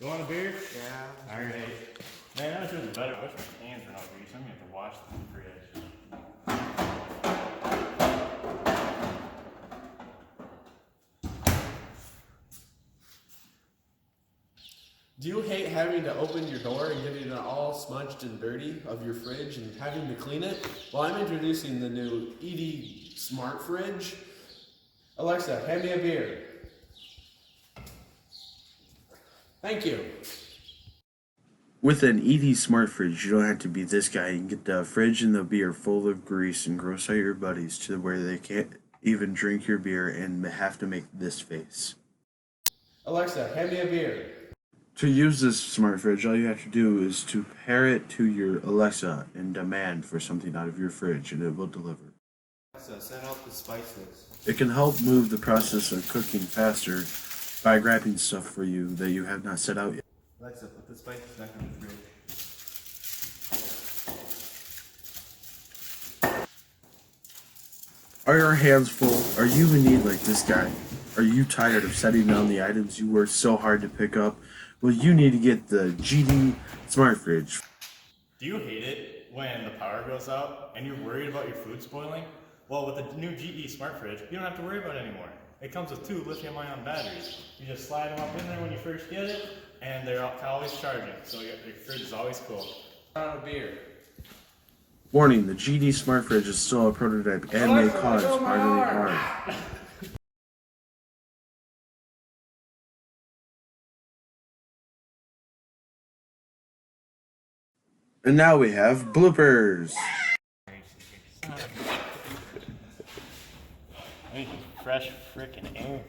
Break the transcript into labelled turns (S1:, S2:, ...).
S1: You want a beer?
S2: Yeah.
S1: Alright. Man, I was doing better. I wish my hands were not greasy. I'm gonna have to wash them for you.
S3: Do you hate having to open your door and getting it all smudged and dirty of your fridge and having to clean it? Well, I'm introducing the new ED Smart Fridge. Alexa, hand me a beer. Thank you.
S4: With an ED Smart Fridge, you don't have to be this guy and get the fridge and the beer full of grease and gross out your buddies to where they can't even drink your beer and have to make this face.
S3: Alexa, hand me a beer.
S4: To use this smart fridge, all you have to do is to pair it to your Alexa and demand for something out of your fridge, and it will deliver.
S2: Alexa, set out the spices.
S4: It can help move the process of cooking faster by grabbing stuff for you that you have not set out yet.
S2: Alexa, put the spices back in the fridge.
S4: Are your hands full? Are you in need like this guy? Are you tired of setting down the items you worked so hard to pick up? Well, you need to get the GD Smart Fridge.
S1: Do you hate it when the power goes out and you're worried about your food spoiling? Well, with the new GE Smart Fridge, you don't have to worry about it anymore. It comes with 2 lithium-ion batteries. You just slide them up in there when you first get it, and they're always charging, so your fridge is always cool.
S3: On a beer.
S4: Warning, the GD Smart Fridge is still a prototype and may cause bodily harm. And now we have bloopers.
S1: I need fresh frickin' air.